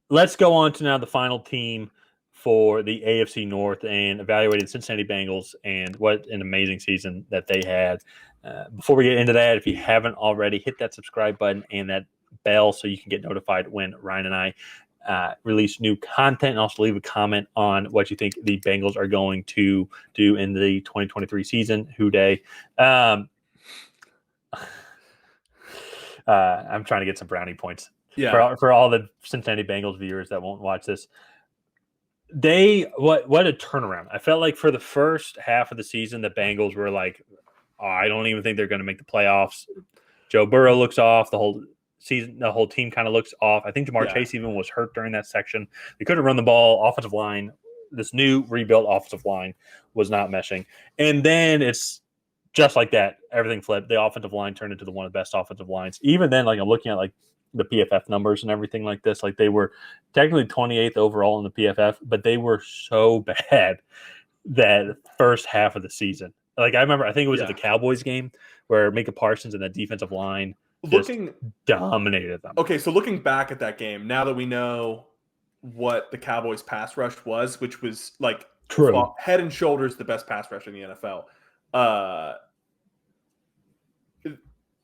let's go on to now the final team for the AFC North and evaluating the Cincinnati Bengals and what an amazing season that they had. Before we get into that, if you haven't already, hit that subscribe button and that bell so you can get notified when Ryan and I release new content, and also leave a comment on what you think the Bengals are going to do in the 2023 season. Who day? I'm trying to get some brownie points. Yeah. For all the Cincinnati Bengals viewers that won't watch this. What a turnaround. I felt like for the first half of the season, the Bengals were like, oh, I don't even think they're going to make the playoffs. Joe Burrow looks off. The whole season, the whole team kind of looks off. I think Jamar Chase even was hurt during that section. They couldn't run the ball. Offensive line, this new rebuilt offensive line was not meshing. And then it's just like that. Everything flipped. The offensive line turned into one of the best offensive lines. Even then, like I'm looking at like the PFF numbers and everything like this, like they were technically 28th overall in the PFF, but they were so bad that first half of the season. Like I remember, I think it was at the Cowboys game where Micah Parsons and the defensive line dominated them. Okay, so looking back at that game, now that we know what the Cowboys pass rush was, which was like head and shoulders the best pass rush in the NFL.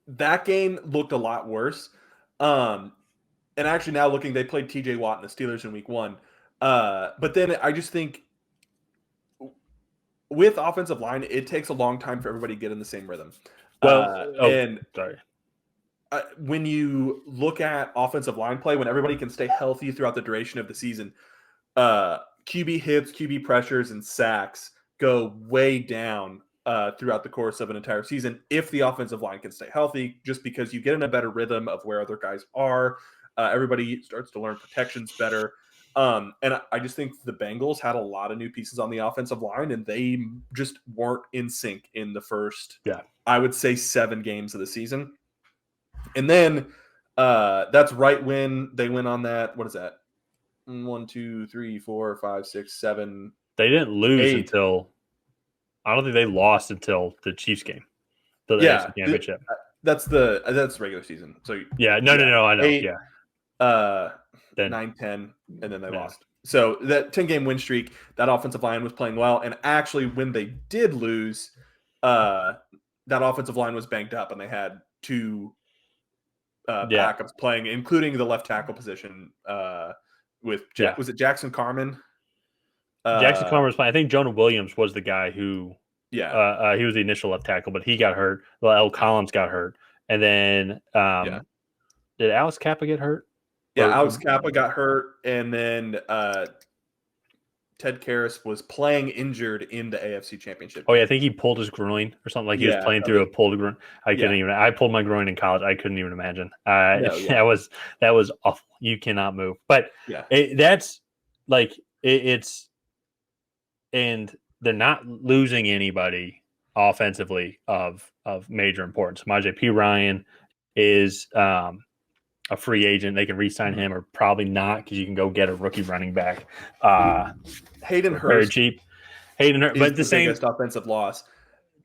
That game looked a lot worse. And actually now looking, they played TJ Watt and the Steelers in week 1. But then I just think with offensive line, it takes a long time for everybody to get in the same rhythm. When you look at offensive line play, when everybody can stay healthy throughout the duration of the season, QB hits, QB pressures, and sacks go way down throughout the course of an entire season if the offensive line can stay healthy, just because you get in a better rhythm of where other guys are. Everybody starts to learn protections better. And I just think the Bengals had a lot of new pieces on the offensive line, and they just weren't in sync in the first, I would say, 7 games of the season. And then that's right when they went on that, what is that? 1, 2, 3, 4, 5, 6, 7. They didn't lose until, I don't think they lost until the Chiefs game. The AFC Championship. That's regular season. So no, I know. 8, 9, 10, and then they lost. So that 10-game win streak, that offensive line was playing well. And actually, when they did lose, that offensive line was banged up, and they had 2 backups playing, including the left tackle position with was it Jackson Carman? Jackson Carman was playing. I think Jonah Williams was the guy who he was the initial left tackle, but he got hurt. Well, L. Collins got hurt. And then did Alex Kappa get hurt? Yeah, Alex Kappa got hurt, and then Ted Karras was playing injured in the AFC Championship. Oh yeah, I think he pulled his groin or something. Like he was playing through a pulled groin. I pulled my groin in college. I couldn't even imagine. That was awful. You cannot move. But that's like it's, and they're not losing anybody offensively of major importance. Samaje Perine is a free agent. They can re-sign him, or probably not, because you can go get a rookie running back. Hayden Hurst, very cheap. Hayden Hurst, but the same biggest offensive loss.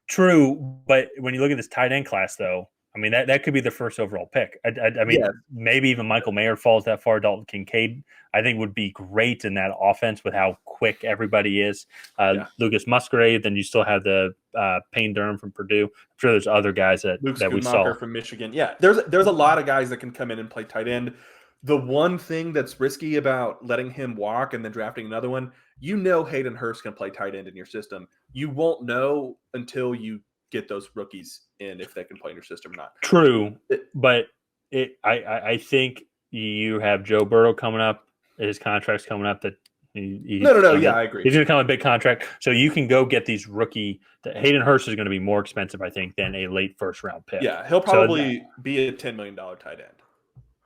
True, but when you look at this tight end class, though, I mean that could be the first overall pick. I mean, maybe even Michael Mayer falls that far. Dalton Kincaid, I think, would be great in that offense with how quick everybody is. Lucas Musgrave, then you still have the Payne Durham from Purdue. I'm sure there's other guys that we saw from Michigan. Yeah, there's a lot of guys that can come in and play tight end. The one thing that's risky about letting him walk and then drafting another one, Hayden Hurst can play tight end in your system. You won't know until you get those rookies in if they can play in your system or not. True, but I think you have Joe Burrow coming up. His contract's coming up. That I agree. He's going to come with a big contract, so you can go get these rookie. Hayden Hurst is going to be more expensive, I think, than a late first round pick. Yeah, he'll probably be a $10 million tight end.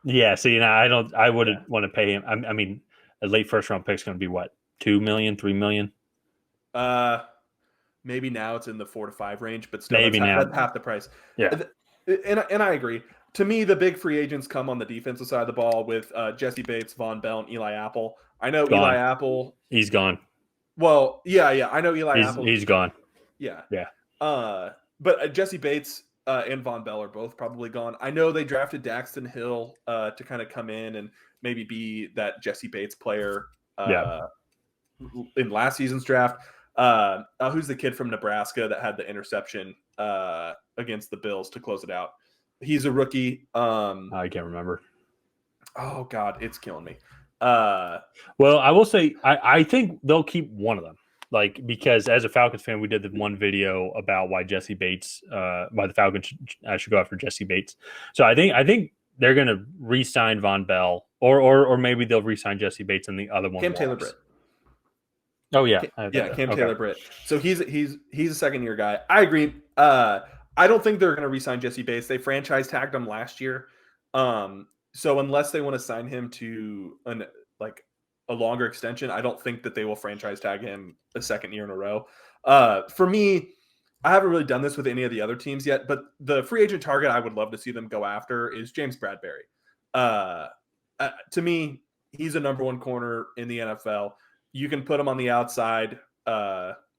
Yeah, so I wouldn't want to pay him. I mean, a late first round pick is going to be what, $2 million, $3 million? Maybe now it's in the 4 to 5 range, but still that's half the price. Yeah, and I agree. To me, the big free agents come on the defensive side of the ball with Jesse Bates, Von Bell, and Eli Apple. I know Eli Apple. He's gone. Well, I know Eli Apple. He's gone. Yeah. But Jesse Bates and Von Bell are both probably gone. I know they drafted Daxton Hill to kind of come in and maybe be that Jesse Bates player in last season's draft. Who's the kid from Nebraska that had the interception against the Bills to close it out? He's a rookie. I can't remember. Oh God, it's killing me. Well, I will say I think they'll keep one of them. Like, because as a Falcons fan, we did the one video about why Jesse Bates, why the Falcons should go after Jesse Bates. So I think they're going to re-sign Von Bell, or maybe they'll re-sign Jesse Bates and the other one. Cam Taylor Britt. Oh yeah, Cam Taylor Britt. So he's a second-year guy. I agree. I don't think they're going to re-sign Jesse Bates. They franchise tagged him last year. So unless they want to sign him to a longer extension, I don't think that they will franchise tag him a second year in a row. For me, I haven't really done this with any of the other teams yet, but the free agent target I would love to see them go after is James Bradberry. To me, he's a number one corner in the NFL. You can put him on the outside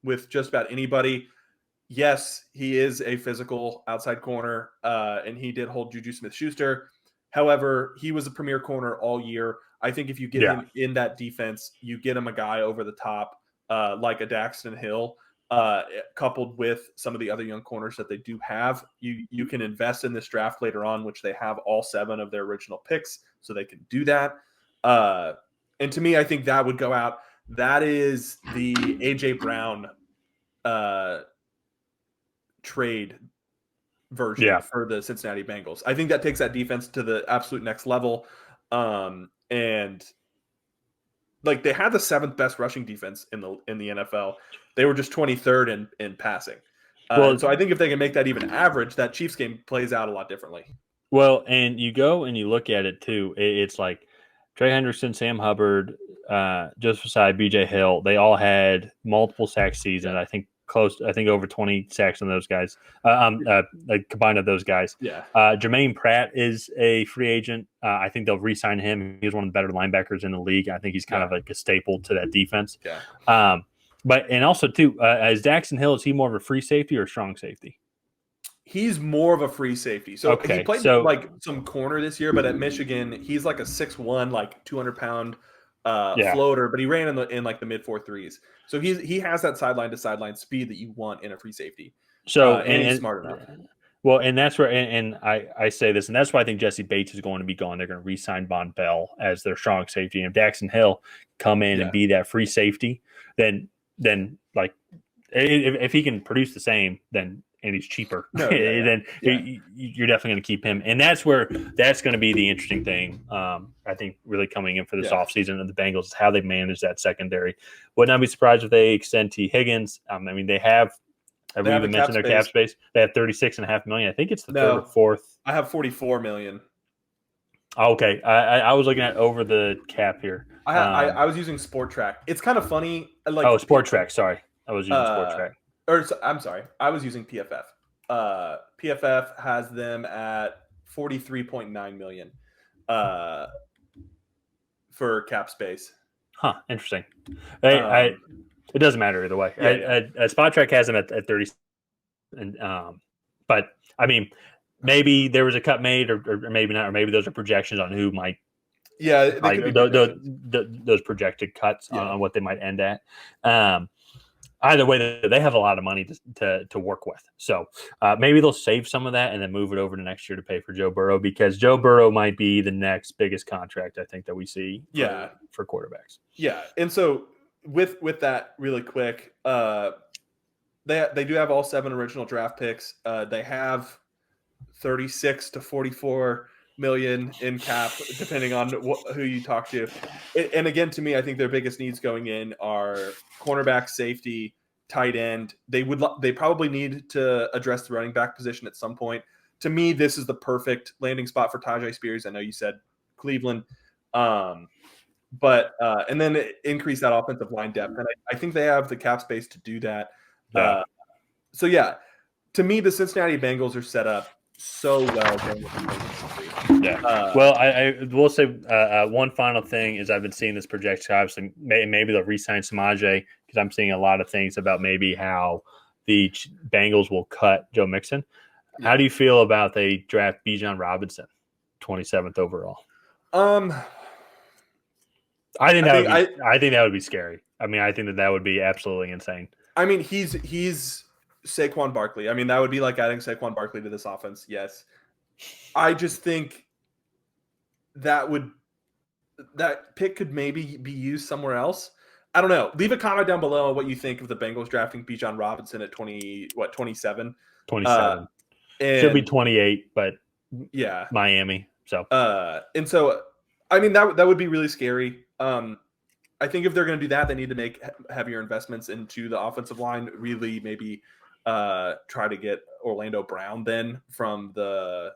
with just about anybody. Yes, he is a physical outside corner, and he did hold Juju Smith-Schuster. However, he was a premier corner all year. I think if you get him in that defense, you get him a guy over the top like a Daxton Hill, coupled with some of the other young corners that they do have. You can invest in this draft later on, which they have all 7 of their original picks, so they can do that. And to me, I think that would go out. That is the A.J. Brown trade version for the Cincinnati Bengals. I think that takes that defense to the absolute next level. And like, they had the 7th best rushing defense in the NFL. They were just 23rd in passing. So I think if they can make that even average, that Chiefs game plays out a lot differently. Well, and you go and you look at it too. It's like Trey Henderson, Sam Hubbard, Joseph Ossai, B.J. Hill. They all had multiple sack seasons. I think over 20 sacks on those guys, combined of those guys. Yeah. Jermaine Pratt is a free agent. I think they'll re-sign him. He's one of the better linebackers in the league. I think he's kind of like a staple to that defense. Yeah. And also too, is Daxton Hill, is he more of a free safety or a strong safety? He's more of a free safety. So he played like some corner this year, but at Michigan, he's like a 6'1", like 200-pound floater, but he ran in like the mid 4.3s. So he has that sideline to sideline speed that you want in a free safety. So and he's smart enough. Well, and that's where, and I say this, and that's why I think Jesse Bates is going to be gone. They're going to re-sign Von Bell as their strong safety. And if Daxton Hill come in and be that free safety, then like if he can produce the same, then and he's cheaper, then you're definitely going to keep him. And that's going to be the interesting thing, I think, really coming in for this offseason of the Bengals is how they manage that secondary. Would not be surprised if they extend T. Higgins. I mean, they have we even mentioned their cap space? They have $36.5 million. I think it's the third or fourth. I have $44 million. Okay. I was looking at over the cap here. I was using Sport Track. It's kind of funny. Sport Track. Sorry. I was using Sport Track. I'm sorry. I was using PFF. PFF has them at $43.9 million for cap space. Huh. Interesting. It doesn't matter either way. Spot Track has them at 30. And but I mean, maybe there was a cut made, or maybe not, or maybe those are projections on who might. Yeah, those projected cuts on what they might end at. Either way, they have a lot of money to work with. So maybe they'll save some of that and then move it over to next year to pay for Joe Burrow, because Joe Burrow might be the next biggest contract I think that we see for quarterbacks. Yeah. And so with that really quick, they do have all 7 original draft picks. They have 36 to 44 million in cap, depending on who you talk to. And again, to me, I think their biggest needs going in are cornerback, safety, tight end. They probably need to address the running back position at some point. To me, this is the perfect landing spot for Tajay Spears. I know you said Cleveland, but and then increase that offensive line depth. And I think they have the cap space to do that. So to me, the Cincinnati Bengals are set up so well. Well, I will say one final thing is I've been seeing this projection. Obviously, maybe they'll re-sign Samaje, because I'm seeing a lot of things about maybe how the Bengals will cut Joe Mixon. How do you feel about they draft Bijan Robinson, 27th overall? I think that would be scary. I mean, I think that would be absolutely insane. I mean, he's Saquon Barkley. I mean, that would be like adding Saquon Barkley to this offense. Yes. I just think that pick could maybe be used somewhere else. I don't know. Leave a comment down below on what you think of the Bengals drafting Bijan Robinson at 27? 27. Should be 28, but yeah, Miami. So and so I mean that would be really scary. I think if they're going to do that, they need to make heavier investments into the offensive line. Really, maybe try to get Orlando Brown then from the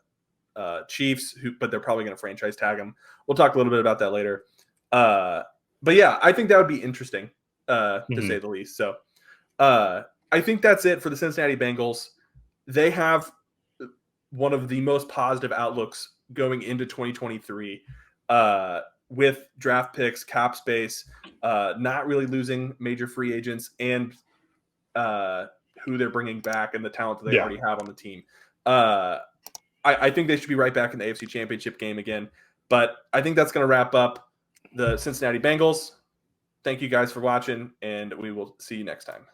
Chiefs, but they're probably going to franchise tag him. We'll talk a little bit about that later. But yeah, I think that would be interesting to say the least. So I think that's it for the Cincinnati Bengals. They have one of the most positive outlooks going into 2023 with draft picks, cap space, not really losing major free agents, and who they're bringing back and the talent that they already have on the team. I think they should be right back in the AFC Championship game again. But I think that's going to wrap up the Cincinnati Bengals. Thank you guys for watching, and we will see you next time.